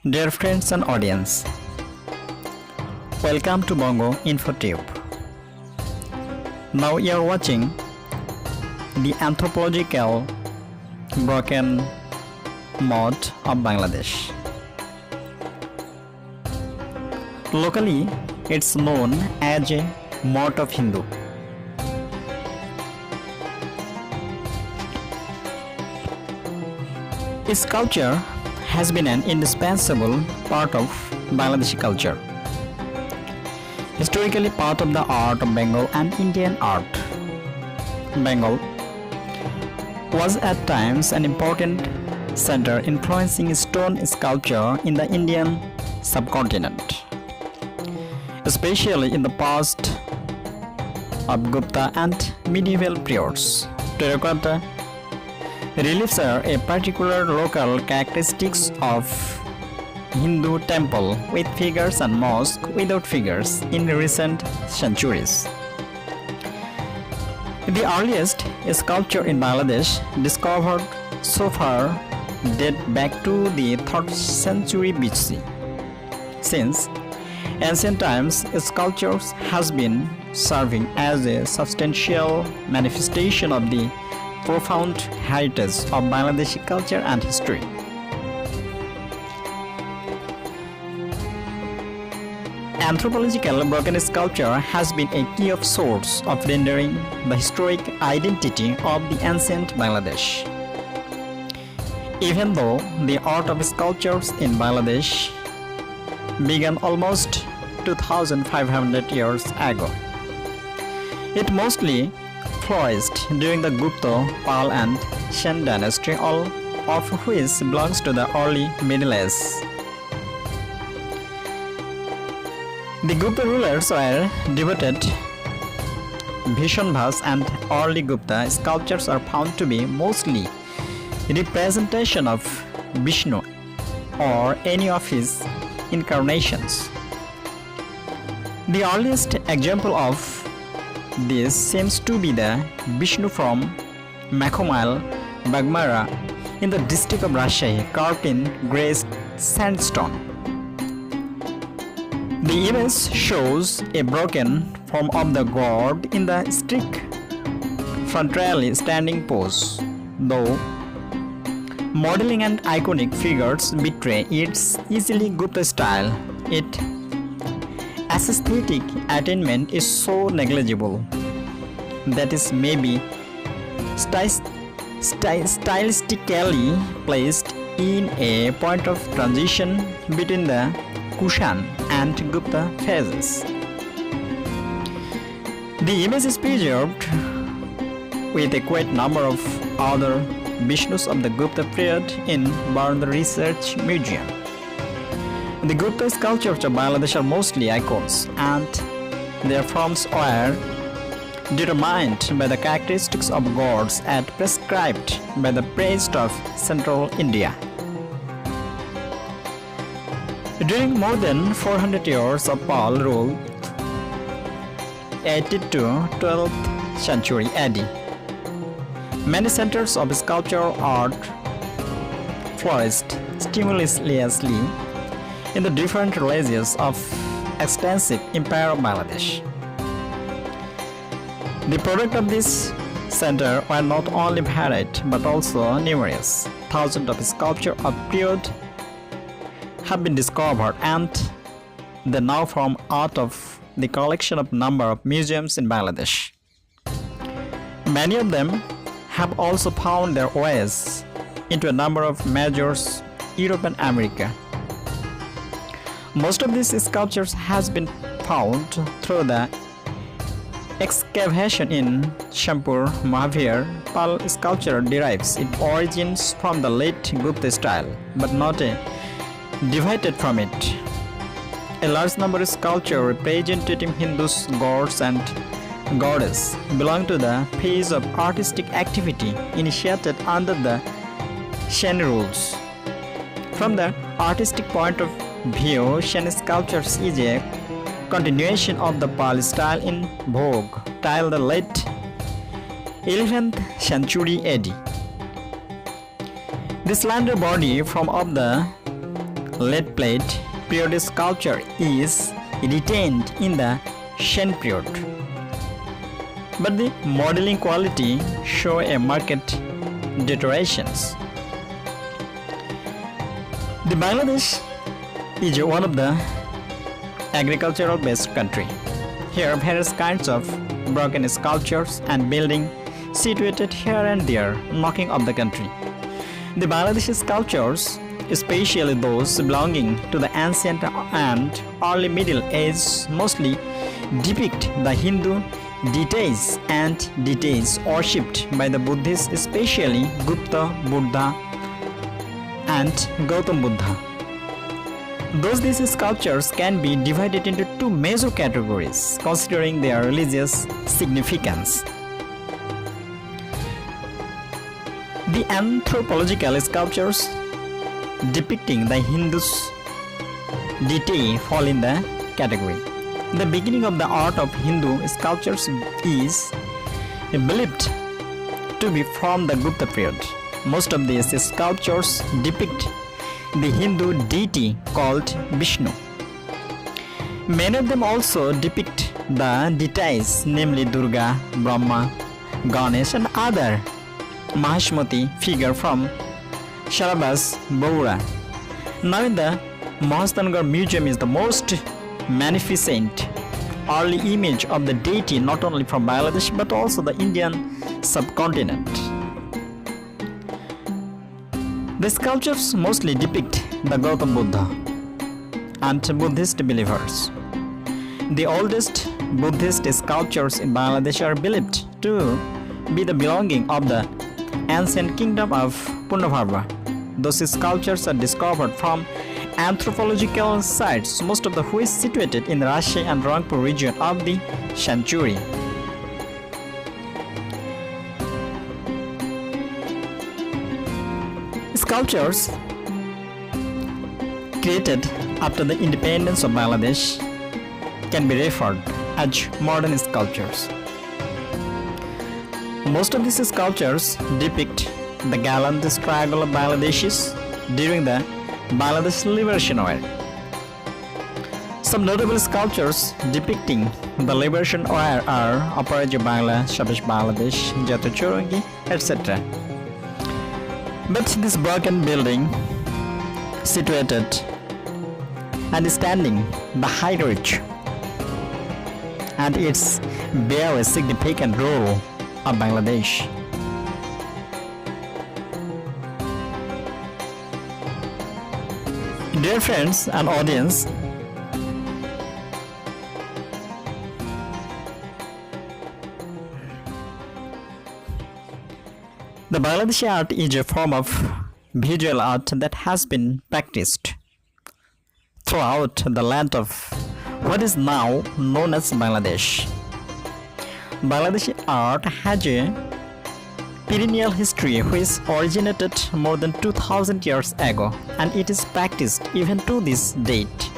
Dear friends and audience, welcome to Bongo InfoTube. Now you are watching the anthropological broken mold of Bangladesh. Locally, it's known as a mold of Hindu. Its culture has been an indispensable part of Bangladeshi culture. Historically part of the art of Bengal and Indian art. Bengal was at times an important center influencing stone sculpture in the Indian subcontinent, especially in the past of Gupta and medieval periods. Terracotta reliefs are a particular local characteristics of Hindu temple with figures and mosque without figures in recent centuries. The earliest sculpture in Bangladesh discovered so far date back to the 3rd century BC. Since ancient times, sculptures has been serving as a substantial manifestation of the profound heritage of Bangladeshi culture and history. Anthropological broken sculpture has been a key of source of rendering the historic identity of the ancient Bangladesh. Even though the art of sculptures in Bangladesh began almost 2500 years ago, it mostly flourished during the Gupta, Pal and Shan dynasty, all of which belongs to the early Middle Ages. The Gupta rulers were devoted Vishnuvas, and early Gupta sculptures are found to be mostly representation of Vishnu or any of his incarnations. The earliest example of this seems to be the Vishnu from Makhomile, Bagmara in the district of Rajshahi, carved in grey sandstone. The image shows a broken form of the god in the strict frontally standing pose, though modeling and iconic figures betray its easily Gupta style. Its aesthetic attainment is so negligible that it may be stylistically placed in a point of transition between the Kushan and Gupta phases. The image is preserved with a quite number of other Vishnus of the Gupta period in Barna Research Museum. The Gupta sculptures of Bangladesh are mostly icons, and their forms were determined by the characteristics of gods and prescribed by the priest of central India. During more than 400 years of Pal rule, 8th to 12th century AD, many centers of sculpture art flourished stimulously in the different villages of extensive empire of Bangladesh. The product of this center were not only varied but also numerous. Thousands of sculptures of period have been discovered, and they now form out of the collection of number of museums in Bangladesh. Many of them have also found their ways into a number of major Europe and America. Most of these sculptures has been found through the excavation in Shampur, Mahavir. Pal sculpture derives its origins from the late Gupta style, but not divided from it. A large number of sculptures representing Hindus, gods and goddesses belong to the phase of artistic activity initiated under the Shan rules. From the artistic point of view, Shan sculptures is a continuation of the Pal style in vogue till the late 11th century AD. The slender body form of the lead plate period sculpture is retained in the Shen period, but the modeling quality show a marked deteriorations. The Bangladesh is one of the agricultural based country. Here various kinds of broken sculptures and buildings situated here and there knocking up the country. The Bangladeshi sculptures, especially those belonging to the ancient and early Middle Age, mostly depict the Hindu deities and deities worshipped by the Buddhists, especially Gupta Buddha and Gautam Buddha. These sculptures can be divided into two major categories considering their religious significance. The anthropological sculptures depicting the Hindus deity fall in the category. The beginning of the art of Hindu sculptures is believed to be from the Gupta period. Most of these sculptures depict the Hindu deity called Vishnu. Many of them also depict the deities, namely Durga, Brahma, Ganesh and other Mahashmati figure from Sharabas, Boura. Now in the Mahastangar Museum is the most magnificent early image of the deity not only from Bangladesh but also the Indian subcontinent. The sculptures mostly depict the Gautam Buddha and Buddhist believers. The oldest Buddhist sculptures in Bangladesh are believed to be the belonging of the ancient kingdom of Punnavarva. Those sculptures are discovered from anthropological sites, most of the which situated in the Rashi and Rangpur region of the Shanchuri. Sculptures created after the independence of Bangladesh can be referred as modern sculptures. Most of these sculptures depict the gallant struggle of Bangladeshis during the Bangladesh Liberation War. Some notable sculptures depicting the Liberation War are Aparajya Bangla, Shabash Bangladesh, Jatu Chorangi, etc. But this broken building situated and standing the high ridge, and it's bear a significant role of Bangladesh. Dear friends and audience, the Bangladeshi art is a form of visual art that has been practiced throughout the land of what is now known as Bangladesh. Bangladeshi art has a perennial history which originated more than 2000 years ago, and it is practiced even to this date.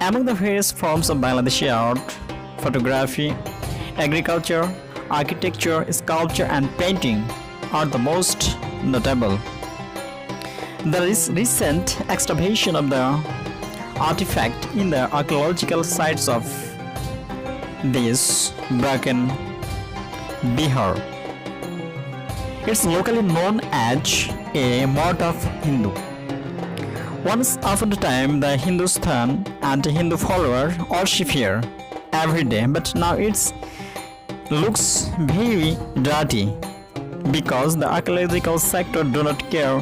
Among the various forms of Bangladeshi art, photography, agriculture, architecture, sculpture and painting are the most notable. There is recent excavation of the artifact in the archaeological sites of this broken Bihar. It's locally known as a mound of Hindu. Once upon a time, the Hindustan and Hindu follower worship here every day, but now it looks very dirty because the archaeological sector do not care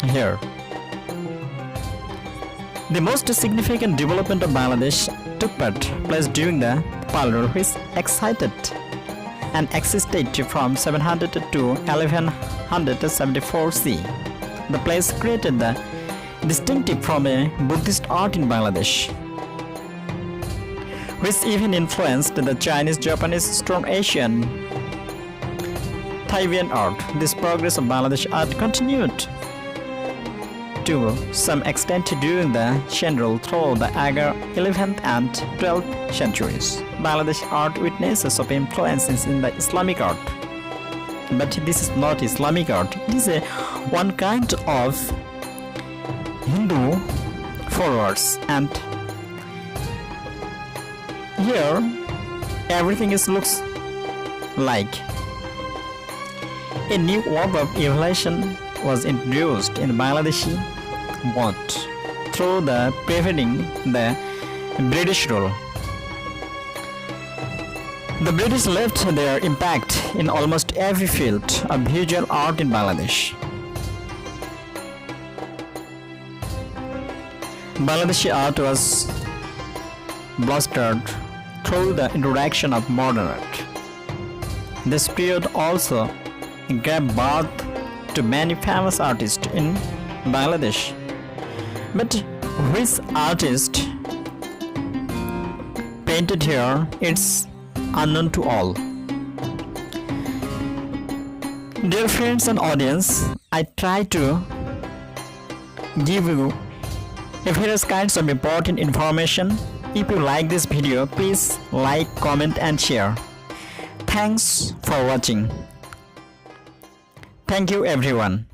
here. The most significant development of Bangladesh took place during the Palur, which excited and existed from 700 to 1174 CE. The place created the distinctive from a Buddhist art in Bangladesh, which even influenced the Chinese, Japanese, Storm Asian, Taiwan art. This progress of Bangladesh art continued to some extent during the Shen rule through the 11th and 12th centuries. Bangladesh art witnesses of influences in the Islamic art. But this is not Islamic art. It is one kind of Hindu followers, and here everything looks like a new wave of evolution was introduced in Bangladeshi both through the prevailing the British rule. The British left their impact in almost every field of visual art in Bangladesh. Bangladeshi art was blustered through the introduction of modern art. This period also gave birth to many famous artists in Bangladesh, but which artist painted here, it's unknown to all. Dear friends and audience, I try to give you various kinds of important information. If you like this video, please like, comment and share. Thanks for watching. Thank you everyone.